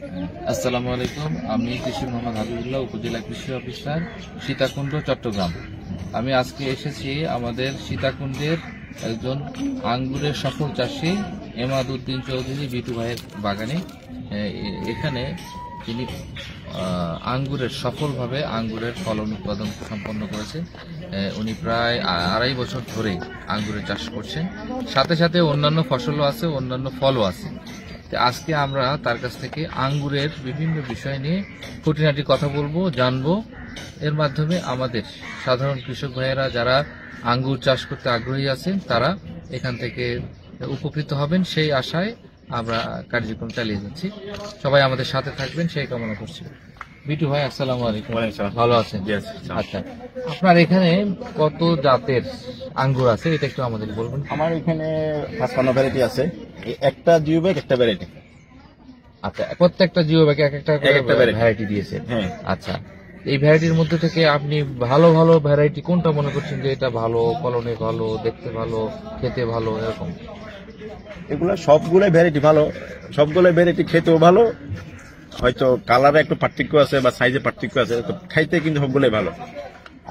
আসসালামু আলাইকুম। আমি কৃষি মোহাম্মদ হাবিবুল্লাহ, উপজেলা কৃষি অফিসার, সীতাকুণ্ড, চট্টগ্রাম। আমি আজকে এসেছি আমাদের সীতাকুণ্ডের একজন আঙ্গুরের সফল চাষী এমাদউদ্দিন চৌধুরী বিটু ভাইয়ের বাগানে। এখানে তিনি আঙ্গুরের সফলভাবে আঙ্গুরের ফলন উৎপাদন সম্পন্ন করেছে। উনি প্রায় 2.5 বছর ধরে আঙ্গুরের চাষ করছেন, সাথে সাথে অন্যান্য ফসলও আছে, অন্যান্য ফলও আছে। আজকে আমরা তার কাছ থেকে আঙ্গুরের বিভিন্ন বিষয় নিয়ে খুঁটিনাটি কথা বলবো, জানবো। এর মাধ্যমে আমাদের সাধারণ কৃষক ভাইয়েরা যারা আঙ্গুর চাষ করতে আগ্রহী আছেন তারা এখান থেকে উপকৃত হবেন, সেই আশায় আমরা কার্যক্রম চালিয়ে যাচ্ছি। সবাই আমাদের সাথে থাকবেন সেই কামনা করছি। বিটু ভাই, আসসালামু আলাইকুম। ভালো আছেন? আচ্ছা, আপনার এখানে কত জাতের আঙ্গুর আছে এটা একটু আমাদের বলবেন। আমার এখানে 55 ভ্যারাইটি আছে, একটা জিও ব্যাগ একটা ভ্যারাইটি। আচ্ছা, প্রত্যেকটা জিও ব্যাগে এক একটা ভ্যারাইটি দিয়েছে। হ্যাঁ। আচ্ছা, এই ভ্যারাইটির মধ্যে থেকে আপনি ভালো ভালো ভ্যারাইটি কোনটা মনে করছেন যে এটা ভালো, ফলনে ভালো, দেখতে ভালো, খেতে ভালো, এরকম? এগুলা সবগুলাই ভ্যারাইটি ভালো, সবগুলাই ভ্যারাইটি খেতেও ভালো, হয়তো কালারে একটু পার্থক্য আছে বা সাইজে পার্থক্য আছে, তো খাইতে কিন্তু সবগুলাই ভালো।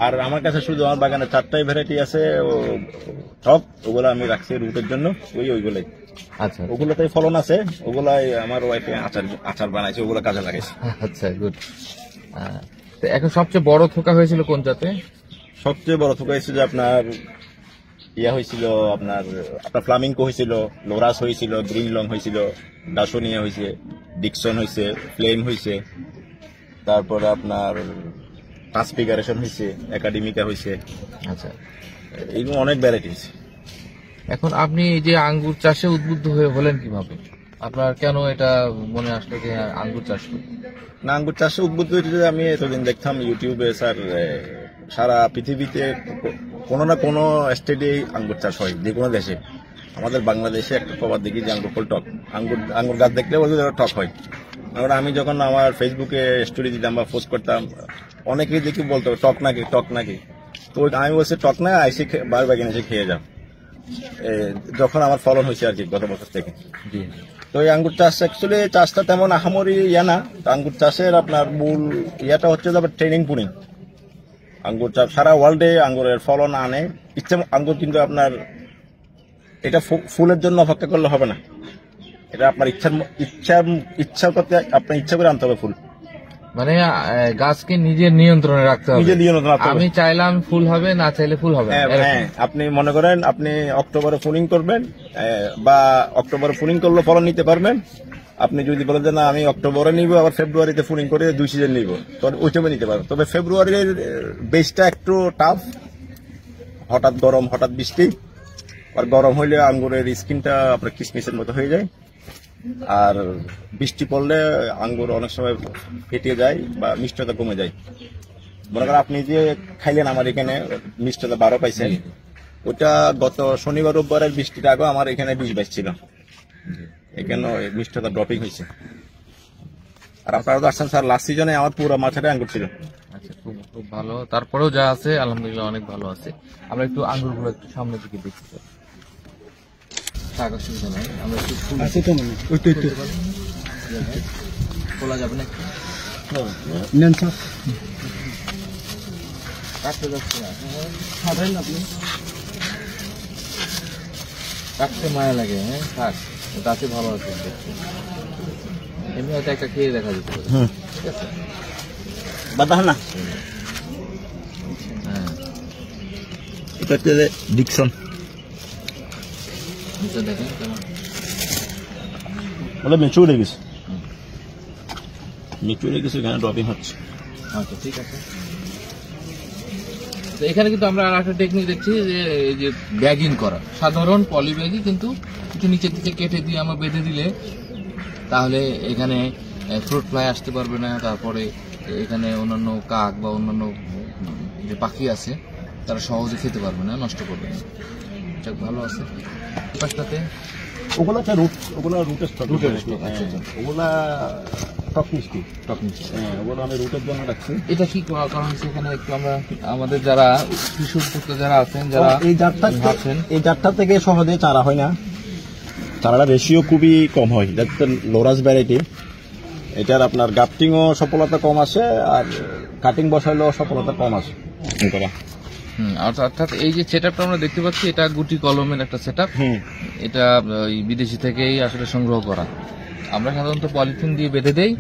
আর আমার কাছে শুধু আমার বাগানে 4টাই ভ্যারাইটি আছে, সব ওগুলো আমি রাখছি রুটের জন্য, ওইগুলাই। আচ্ছা, ওগুলোতে ফলন আছে, ওগুলাই আমার ওয়াইফে আচার বানাইছে, ওগুলো কাজে লাগাইছে। আচ্ছা, গুড। এখন সবচেয়ে বড় থোকা হয়েছিল কোন জাতে? সবচেয়ে বড় থোকা হয়েছে যে আপনার হয়েছিল, আপনার ফ্লামিঙ্গো হয়েছিল, লোরাস হয়েছিল, গ্রিন লং হয়েছিল, ডাসোনিয়া হয়েছে, ডিকসন হয়েছে, ফ্লেম হয়েছে, তারপরে আপনার ট্রান্সফিগারেশন হয়েছে, একাডেমিকা হয়েছে। আচ্ছা, এইগুলো অনেক ভ্যারাইটিস। এখন আপনি এই যে আঙ্গুর চাষে উদ্বুদ্ধ হলেন কিভাবে? আপনার কেন এটা মনে আসলো যে আঙ্গুর চাষ করবেন? না, আঙ্গুর চাষে উদ্বুদ্ধ হয়েছে যে আমি এতদিন দেখতাম ইউটিউবে, স্যার, সারা পৃথিবীতে কোনো না কোনো স্টেটে আঙ্গুর চাষ হয়, যে কোনো দেশে। আমাদের বাংলাদেশে একটা প্রবাদ দেখি যে আঙ্গুর ফল টক, আঙ্গুর গাছ দেখলে বলতে টক হয়। আমরা আমি যখন আমার ফেসবুকে স্টোরি দিতাম বা পোস্ট করতাম, অনেকেই দেখি বলতো টক নাকি, টক নাকি। তো আমি বলছি টক না, আইসি বার বাগিয়ে এসে খেয়ে যাও। যখন আমার ফলন হয়েছে আর কি গত বছর থেকে। তো এই আঙ্গুর চাষ অ্যাকচুয়ালি চাষটা তেমন আহামরি না। আঙ্গুর চাষের আপনার মূল ইয়াটা হচ্ছে ট্রেনিং পুনিং। আঙ্গুর চাষ সারা ওয়ার্ল্ডে আঙ্গুরের ফলন আনে ইচ্ছে আঙ্গুর, কিন্তু আপনার এটা ফুলের জন্য অপেক্ষা করলে হবে না, এটা আপনার ইচ্ছা করতে আপনার ইচ্ছা করে আনতে হবে ফুল। মানে গাছকে নিজের নিয়ন্ত্রণে রাখতে হবে। আমি চাইলাম ফুল হবে, না চাইলে ফুল হবে। হ্যাঁ, আপনি মনে করেন আপনি অক্টোবরে ফুলিং করবেন, বা অক্টোবরে ফুলিং করলে ফলন নিতে পারবেন। আপনি যদি বলেন যে না আমি অক্টোবরে নিব, আবার ফেব্রুয়ারিতে ফুলিং করে 2 সিজন নিব, তবে ওই সময় নিতে পারবেন। তবে ফেব্রুয়ারির বেসটা একটু টাফ, হঠাৎ গরম, হঠাৎ বৃষ্টি, আর গরম হইলে আঙ্গুরের স্কিনটা আপনার কিসমিসের মতো হয়ে যায়, আর বৃষ্টি পড়লে আঙ্গুর অনেক সময় ফেটে যায় বা মিষ্টতা কমে যায়। মনে করেন আপনি যে খাইলেন আমার এখানে মিষ্টতা 12 পাইছেন, ওটা গত শনিবার রোববারের বৃষ্টির আগে আমার এখানে 20-22 ছিল, এখানে মিষ্টতা ড্রপিং হয়েছে। আর আপনারা তো আসছেন স্যার, লাস্ট সিজনে আমার পুরো মাথাটা আঙ্গুর ছিল। আচ্ছা, খুব ভালো। তারপরেও যা আছে আলহামদুলিল্লাহ অনেক ভালো আছে। আমরা একটু আঙ্গুরগুলো একটু সামনের দিকে দেখি স্যার। অসুবিধা নাই, আমরা একটু খোলা যাবে না, কাটতে যাচ্ছে না, আপনি কাটতে মায়া লাগে। হ্যাঁ, থাক, গাছে ভালো আছে, এমনি হয়তো একটা খেয়ে দেখা যেতে পারে। ঠিক আছে, বাতাস না। হ্যাঁ, এটা হচ্ছে ডিকসন। দেখেন কেমন বলে মেচুর হয়ে গেছে, এখানে ড্রপিং হচ্ছে। আচ্ছা, ঠিক আছে। তো এখানে কিন্তু আমরা আর একটা টেকনিক দেখছি যে এই যে ব্যাগিং করা, সাধারণ পলি ব্যাগই কিন্তু একটু নিচের দিকে কেটে দিয়ে আমরা বেঁধে দিলে তাহলে এখানে ফ্রুট ফ্লাই আসতে পারবে না, তারপরে এখানে অন্যান্য কাক বা অন্যান্য যে পাখি আছে তারা সহজে খেতে পারবে না, নষ্ট করবে না। যাক, ভালো আছে। পাশটাতে ওগুলো রুটের স্টক। ওগুলা টক মিষ্টি। হ্যাঁ, ওগুলো আমি রুটের জন্য রাখছি। এটা কি কারণ হচ্ছে এখানে একটু আমরা আমাদের যারা কৃষি উদ্যোক্তা যারা আছেন, যারা এই জাতটা থেকে সহজে চারা হয় না, চারাটা রেশিও খুবই কম হয়। লোরাস ভ্যারাইটি, এটার আপনার গাফটিংও সফলতা কম আসে, আর কাটিং বসাইলেও সফলতা কম আসে। অর্থাৎ এই যে সেটআপটা আমরা দেখতে পাচ্ছি, এটা গুটি কলমের একটা সেটআপ। এটা ওই বিদেশি থেকেই আসলে সংগ্রহ করা। আমরা সাধারণত পলিথিন দিয়ে বেঁধে দেই,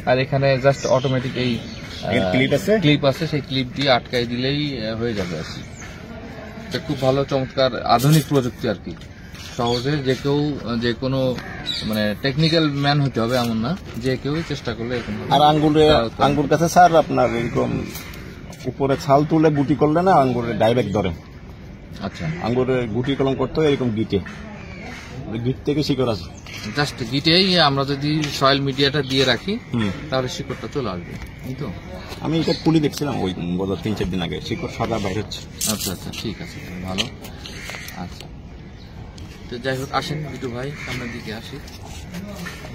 আর এখানে জাস্ট অটোমেটিক এই ক্লিপ আছে, সেই ক্লিপ দিয়ে আটকাই দিলেই হয়ে যাবে আর কি। এটা খুব ভালো, চমৎকার আধুনিক প্রযুক্তি আর কি। সহজে যে কেউ, যে কোনো মানে টেকনিক্যাল ম্যান হতে হবে এমন না, যে কেউ চেষ্টা করলে এরকম। আর আঙ্গুর কাছে স্যার আপনার এরকম উপরে ছাল তুলে গুটি করলে না আঙ্গুরের ডাইরেক্ট ধরে। আচ্ছা, আঙ্গুরের গুটি কলম করতে হয় এরকম গিট থেকে শিকড় আছে। জাস্ট গিটেই আমরা যদি সয়েল মিডিয়াটা দিয়ে রাখি তাহলে শিকড়টা চলে আসবে, এই তো। আমি এটা খুলি দেখছিলাম ওই 3-4 দিন আগে, শিকড় সাদা বাইর হচ্ছে। আচ্ছা আচ্ছা, ঠিক আছে, ভালো। আচ্ছা, তো যাই হোক, আসেন বিটু ভাই সামনের দিকে আসি।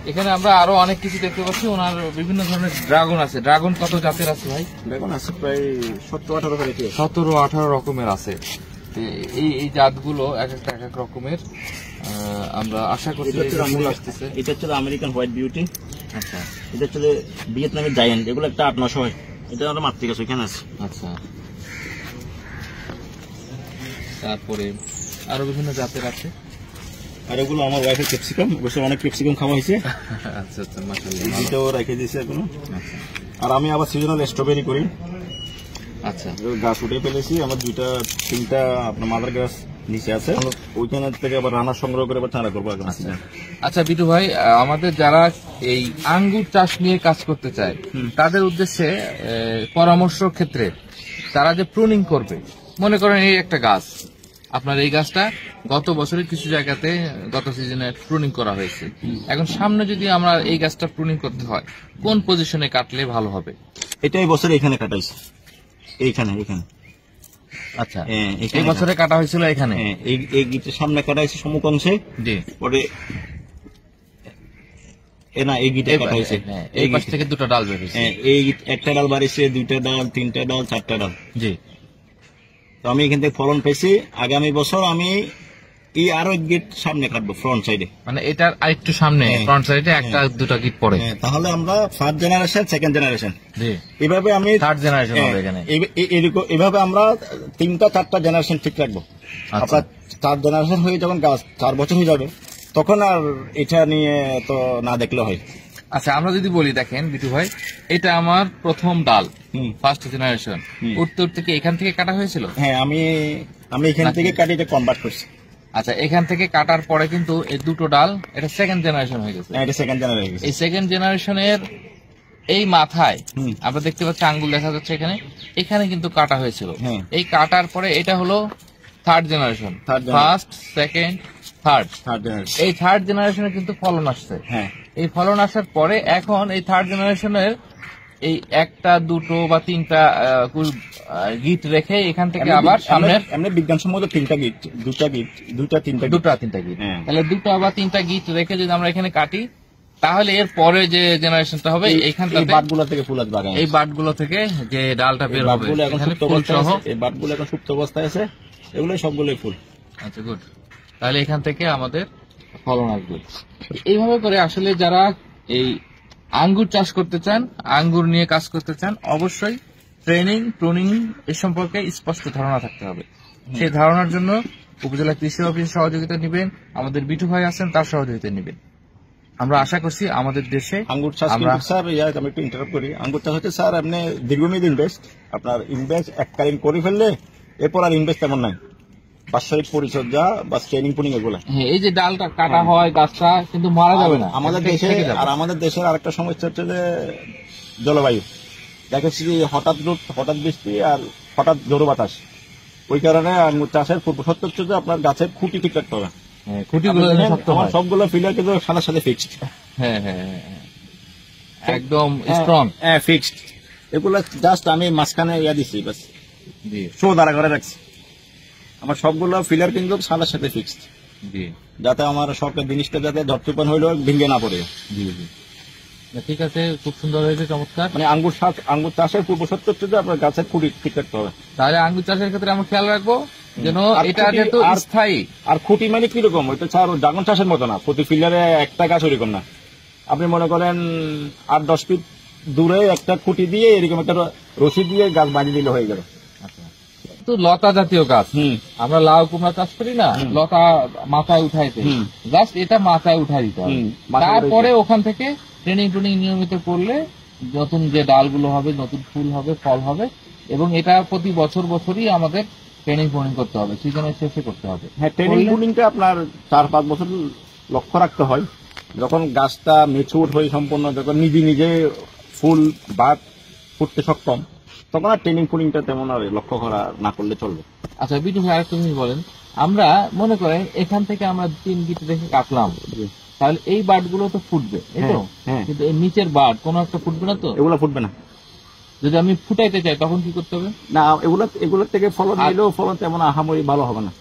এখানে আমরা আরো অনেক কিছু দেখতে পাচ্ছি। ওনার বিভিন্ন ধরনের ড্রাগন আছে। ড্রাগন কত জাতের আছে ভাই? ড্রাগন আছে প্রায় 17-18 রকমের আছে। এই জাতগুলো এক একটা এক এক রকমের। আমরা আশা করছি আসতেছে। এটা হচ্ছে আমেরিকান হোয়াইট বিউটি। আচ্ছা, এটা হচ্ছে ভিয়েতনামের জায়ান্ট। এগুলো একটা 8-9 হয়। এটা আমরা মাত্র গেছে ওইখানে আছে। আচ্ছা, তারপরে আরো বিভিন্ন জাতের আছে। আর এগুলো আমার ওয়াইফের ক্যাপসিকাম, অবশ্য অনেক ক্যাপসিকাম খাওয়া হয়েছে। আচ্ছা আচ্ছা, মাশাআল্লাহ, এটাও রেখে দিয়েছে এখনো। আচ্ছা, আর আমি আবার সিজনাল স্ট্রবেরি করি। আচ্ছা, গাছ উঠে ফেলেছি আমার 2-3টা আপনার মাদার গাছ নিচে আছে। ওইখান থেকে আবার রান্না সংগ্রহ করে আবার চারা করবো। আচ্ছা বিটু ভাই, আমাদের যারা এই আঙ্গুর চাষ নিয়ে কাজ করতে চায় তাদের উদ্দেশ্যে পরামর্শ ক্ষেত্রে তারা যে প্রুনিং করবে, মনে করেন এই একটা গাছ, আপনার এই গাছটা গত বছরের কিছু জায়গাতে গত সিজনে প্রুনিং করা হয়েছে, এখন সামনে যদি আমরা এই গাছটা প্রুনিং করতে হয় কোন পজিশনে কাটলে ভালো হবে? এটাই বছর এখানে কাটাইছে, এইখানে। আচ্ছা, এই বছরে কাটা হয়েছিল এখানে, এই গিটের সামনে কাটাইছে সম্মুখ অংশে। জি, পরে এই গিটে কাটা হয়েছে। এই পাশ থেকে দুটো ডাল বের হয়েছে। এই একটা ডাল বাড়িছে, 2টা ডাল, 3টা ডাল, 4টা ডাল। জি, তো আমি এখান থেকে ফলন পেয়েছি। আগামী বছর আমি এই আরো গিট সামনে কাটবো ফ্রন্ট সাইডে, মানে এটার আরেকটু সামনে ফ্রন্ট সাইডে একটা দুটো গিট পড়ে। তাহলে আমরা ফার্স্ট জেনারেশন, সেকেন্ড জেনারেশন, এভাবে আমি থার্ড জেনারেশন হবে এখানে। এভাবে আমরা 3টা-4টা জেনারেশন ঠিক রাখবো। আপনার 4 জেনারেশন হয়ে যখন গাছ 4 বছর হয়ে যাবে তখন আর এটা নিয়ে তো না দেখলে হয়। আচ্ছা, আমরা যদি বলি, দেখেন বিটু ভাই, এটা আমার প্রথম ডাল, ফার্স্ট জেনারেশন, উঠতে উঠতে কি এখান থেকে কাটা হয়েছিল? হ্যাঁ, আমি এখান থেকে কাটি এটা কনভার্ট করছি। আচ্ছা, এখান থেকে কাটার পরে কিন্তু এই দুটো ডাল এটা সেকেন্ড জেনারেশন হয়ে গেছে। এটা সেকেন্ড জেনারেশন। এই সেকেন্ড জেনারেশনের এই মাথায় আমরা দেখতে পাচ্ছি আঙ্গুল দেখা যাচ্ছে এখানে, এখানে কিন্তু কাটা হয়েছিল। এই কাটার পরে এটা হলো third generation, first, second, third generation. এই থার্ড জেনারেশনে কিন্তু ফলন আসছে। এই ফলন আসার পরে এখন এই থার্ড জেনারেশনের এই 1টা, 2টো বা 3টা গিট রেখে এখান থেকে আবার সামনের এমনি বিজ্ঞানসম্মত 3টা গিট, 2টা গিট, 2টা-3টা গিট, তাহলে 2টা বা 3টা গিট রেখে যদি আমরা এখানে কাটি তাহলে এর পরে যে জেনারেশনটা হবে এইখানটাতে এই বাটগুলো থেকে ফুল আসবে। এই বাটগুলো থেকে যে ডালটা বের হবে, এখানে ফুল সহ এই বাটগুলো এখন সুপ্ত অবস্থায় আছে, এগুলো সবগুলোই ফুল। আচ্ছা, গুড। তাহলে এখান থেকে আমাদের ফলন আসবে। এইভাবে করে আসলে যারা এই আঙ্গুর চাষ করতে চান, আঙ্গুর নিয়ে কাজ করতে চান, অবশ্যই ট্রেনিং, প্রুনিং এ সম্পর্কে স্পষ্ট ধারণা থাকতে হবে। সেই ধারণার জন্য উপজেলা কৃষি অফিসের সহযোগিতা নেবেন, আমাদের বিটু ভাই আছেন তার সহযোগিতা নেবেন। আমরা আশা করছি আমাদের দেশে আঙ্গুর চাষ, স্যার আমি একটু ইন্টারাপ্ট করি, আঙ্গুর চাষ হচ্ছে স্যার আপনি দীর্ঘমেয়াদী ইনভেস্ট, আপনার ইনভেস্ট এককালীন করে ফেললে এরপর আর ইনভেস্ট তেমন নাই। বাৎসরিক পরিচর্যা বা ট্রেনিং পুনিং এগুলো। এই যে ডালটা কাটা হয় গাছটা কিন্তু মারা যাবে না আমাদের দেশে। আর আমাদের দেশের আরেকটা সমস্যা হচ্ছে যে জলবায়ু, দেখেছি হঠাৎ বৃষ্টি আর হঠাৎ জোর বাতাস, ওই কারণে আঙ্গুর চাষের সত্য হচ্ছে যে আপনার গাছের খুঁটি ঠিক রাখতে হবে। সবগুলো ফিলার কিন্তু সাথে সাথে ফিক্সড। একদম স্ট্রং, ফিক্সড। এগুলো জাস্ট আমি মাঝখানে দিচ্ছি, বাস শো দাঁড়া করে রাখছি। আমার সবগুলো ফিলার কিন্তু সাদার সাথে ফিক্সড, যাতে আমার সব জিনিসটা যাতে ঝড়-তুফান হইলেও ভেঙে না পড়ে। ঠিক আছে, খুব সুন্দর হয়েছে, চমৎকার। মানে আঙ্গুর চাষের পূর্ব সত্য হচ্ছে যে আপনার গাছের খুঁটি ঠিক রাখতে হবে। তাহলে আঙ্গুর চাষের ক্ষেত্রে আমরা খেয়াল রাখবো যেন এটা যেহেতু স্থায়ী। আর খুঁটি মানে কিরকম, ওইটা ছাড় ড্রাগন চাষের মতো না, প্রতি ফিলারে একটা গাছ ওইরকম না, আপনি মনে করেন 8-10 ফিট দূরে একটা খুঁটি দিয়ে এরকম একটা রশি দিয়ে গাছ বাঁধিয়ে দিলে হয়ে গেল। তো লতা জাতীয় গাছ, হুম আমরা লাউ কুমড়া চাষ করি না, লতা মাথায় উঠাইতে, জাস্ট এটা মাথায় উঠাই দিতে হবে। তারপরে ওখান থেকে ট্রেনিং নিয়মিত করলে নতুন যে ডালগুলো হবে, নতুন ফুল হবে, ফল হবে, এবং এটা প্রতি বছরই আমাদের ট্রেনিং করতে হবে, সিজনের শেষে করতে হবে। হ্যাঁ, ট্রেনিং পুলিংটা আপনার 4-5 বছর লক্ষ্য রাখতে হয়। যখন গাছটা মেচুর হয়ে সম্পূর্ণ, যখন নিজে ফুল বা ফুটতে সক্ষম, তখন আর ট্রেনিং পুলিংটা তেমন আর লক্ষ্য করা না করলে চলবে। আচ্ছা বিটু ভাই, আরেকটা জিনিস বলেন, আমরা মনে করেন এখান থেকে আমরা 3 গিট রেখে কাটলাম, তাহলে এই বার্ড গুলো তো ফুটবে, এই তো, কিন্তু এই নিচের বার্ড কোনো একটা ফুটবে না তো? এগুলো ফুটবে না। যদি আমি ফুটাইতে চাই তখন কি করতে হবে? না, এগুলোর থেকে ফলন নিলেও ফলন তেমন আহামরি ভালো হবে না।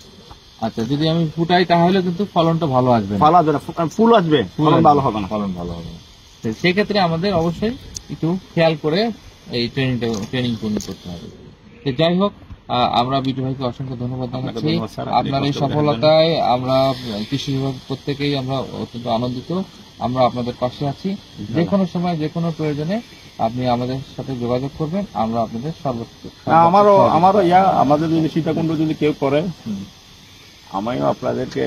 আচ্ছা, যদি আমি ফুটাই তাহলে কিন্তু ফলনটা ভালো আসবে না, ভালো আসবে না, ফুল আসবে, ফলন ভালো হবে না, ফলন ভালো হবে না। সেক্ষেত্রে আমাদের অবশ্যই একটু খেয়াল করে এই ট্রেনিং করতে হবে। তো যাই হোক, আমরা বিটু ভাইকে অসংখ্য ধন্যবাদ জানাচ্ছি। আপনার এই সফলতায় আমরা কৃষি বিভাগ প্রত্যেকেই আমরা অত্যন্ত আনন্দিত। আমরা আপনাদের পাশে আছি, যে কোনো সময় যে কোনো প্রয়োজনে আপনি আমাদের সাথে যোগাযোগ করবেন, আমরা আপনাদের সর্বোচ্চ। আমারও আমাদের যদি সীতাকুণ্ড যদি কেউ করে, আমিও আপনাদেরকে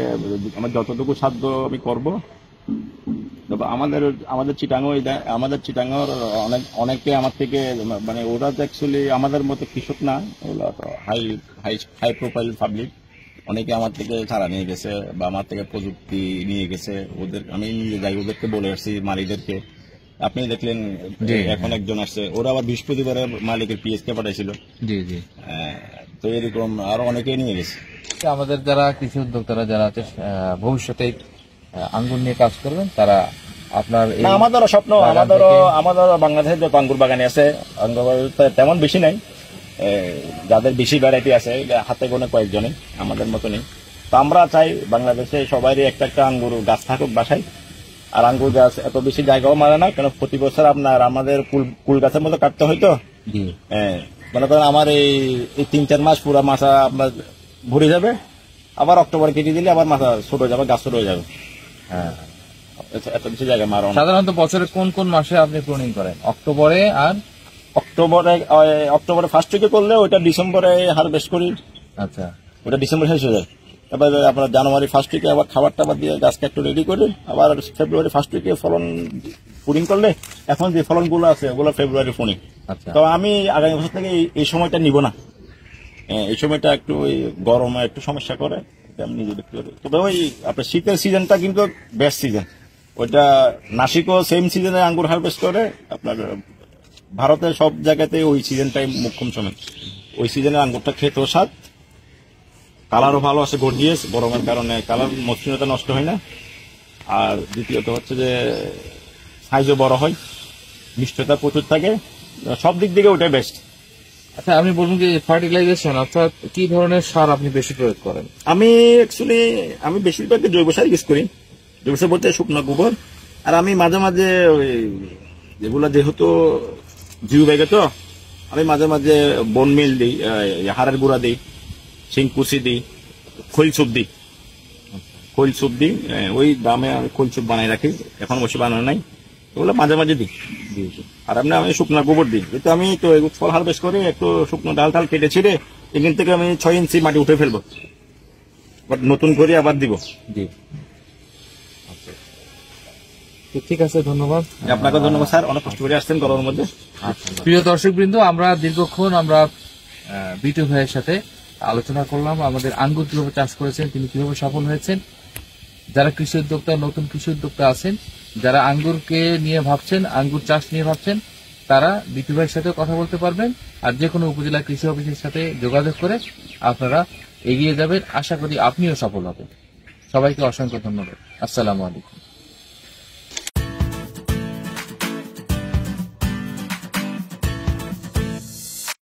আমার যতটুকু সাধ্য আমি করব। তবে আমাদের চিটাঙ্গর অনেকে আমার থেকে, মানে ওরা তো অ্যাকচুয়ালি আমাদের মতো কৃষক না, ওরা তো হাই প্রোফাইল পাবলিক, অনেকে আমার থেকে চারা নিয়ে গেছে বা আমার থেকে প্রযুক্তি নিয়ে গেছে। আমি নিজে যাই, ওদেরকে বলে আসছি, মালিকদেরকে। আপনি দেখলেন এখন একজন আসছে, ওরা আবার বৃহস্পতিবারে মালিকের পিএসকে পাঠাইছিল। জি জি। তো এরকম আরো অনেকেই নিয়ে গেছে। আমাদের যারা কৃষি উদ্যোক্তারা যারা আছে, ভবিষ্যতে আঙ্গুর নিয়ে কাজ করবেন, তারা আপনার আমাদেরও স্বপ্ন, আমাদের বাংলাদেশের যত আঙ্গুর বাগানে আছে, আঙ্গুর তেমন বেশি নাই, যাদের বেশি ভ্যারাইটি আছে হাতে গোনে কয়েকজনে, আমাদের মতো নেই। তো আমরা চাই বাংলাদেশে সবারই একটা আঙ্গুর গাছ থাকুক বাসায়। আর আঙ্গুর গাছ এত বেশি জায়গাও মারে না, কেন প্রতি বছর আমাদের কুল গাছের মতো কাটতে হয়তো। মনে করেন আমার এই 3-4 মাস পুরা মাথা আপনার ভরে যাবে, আবার অক্টোবরে কেটে দিলে আবার মাথা ছোট হয়ে যাবে, গাছ ছোট হয়ে যাবে। হ্যাঁ, এত বেশি জায়গা মারো। সাধারণত বছরে কোন কোন মাসে আপনি প্রুনিং করেন? অক্টোবরে আর অক্টোবরে ফার্স্ট উইকে করলে ওইটা ডিসেম্বরে হারভেস্ট করি। আচ্ছা, ওটা ডিসেম্বর শেষ হয়ে যায়। এবার আপনার জানুয়ারি ফার্স্ট উইকে আবার খাবার টাবার দিয়ে গাছকে একটু রেডি করে, আবার ফেব্রুয়ারি ফার্স্ট উইকে ফলন পুডিং করলে, এখন যে ফলনগুলো আছে ওগুলো ফেব্রুয়ারি পুডিং। তো আমি আগামী বছর থেকে এই সময়টা নিব না, এই সময়টা একটু গরমে একটু সমস্যা করে, আমি নিজে দেখতে পারি। তবে ওই আপনার শীতের সিজনটা কিন্তু বেস্ট সিজন, ওইটা নাসিকও সেম সিজনে আঙ্গুর হারভেস্ট করে। আপনার ভারতের সব জায়গাতে ওই সিজনটাই মুখ্যম সময়, ওই সিজনে আঙ্গুরটা খেতেও স্বাদ, কালারও ভালো আছে, গর্জিয়াস, গরমের কারণে কালার মসৃণতা নষ্ট হয় না। আর দ্বিতীয়ত হচ্ছে যে সাইজও বড় হয়, মিষ্টতা প্রচুর থাকে, সব দিক থেকে ওটাই বেস্ট। আচ্ছা, আপনি বলুন যে ফার্টিলাইজেশন অর্থাৎ কি ধরনের সার আপনি বেশি প্রয়োগ করেন? আমি বেশিরভাগ জৈব সার ইউজ করি। জৈব সার বলতে শুকনো গোবর, আর আমি মাঝে মাঝে যেগুলো যেহেতু জিও ব্যাগে, তো আমি মাঝে মাঝে বোন মিল দিই, হাড়ের গুঁড়া দিই, শিংকুচি দিই, খৈল সুপ দিই। ওই দামে আমি খৈল সুপ বানাই রাখি, এখন বসে বানানো নাই, ওগুলো মাঝে মাঝে দিই। আর আমি শুকনো গোবর দিই, যেহেতু আমি তো ফল হারভেস্ট করে একটু শুকনো ডাল টাল কেটে ছিঁড়ে এখান থেকে আমি 6 ইঞ্চি মাটি উঠে ফেলবো, নতুন করে আবার দিব। জি, ঠিক আছে, ধন্যবাদ। আপনাকে ধন্যবাদ স্যার, অনেক কষ্ট করে আসছেন গরমের মধ্যে। প্রিয় দর্শক বৃন্দ, আমরা দীর্ঘক্ষণ বিটু ভাইয়ের সাথে আলোচনা করলাম, আমাদের আঙ্গুর কিভাবে চাষ করেছেন, তিনি কিভাবে সফল হয়েছেন। যারা কৃষি উদ্যোক্তা, নতুন কৃষি উদ্যোক্তা আছেন, যারা আঙ্গুরকে নিয়ে ভাবছেন, আঙ্গুর চাষ নিয়ে ভাবছেন, তারা বিটু ভাইয়ের সাথে কথা বলতে পারবেন। আর যে কোনো উপজেলা কৃষি অফিসের সাথে যোগাযোগ করে আপনারা এগিয়ে যাবেন। আশা করি আপনিও সফল হবেন। সবাইকে অসংখ্য ধন্যবাদ। আসসালামু আলাইকুম।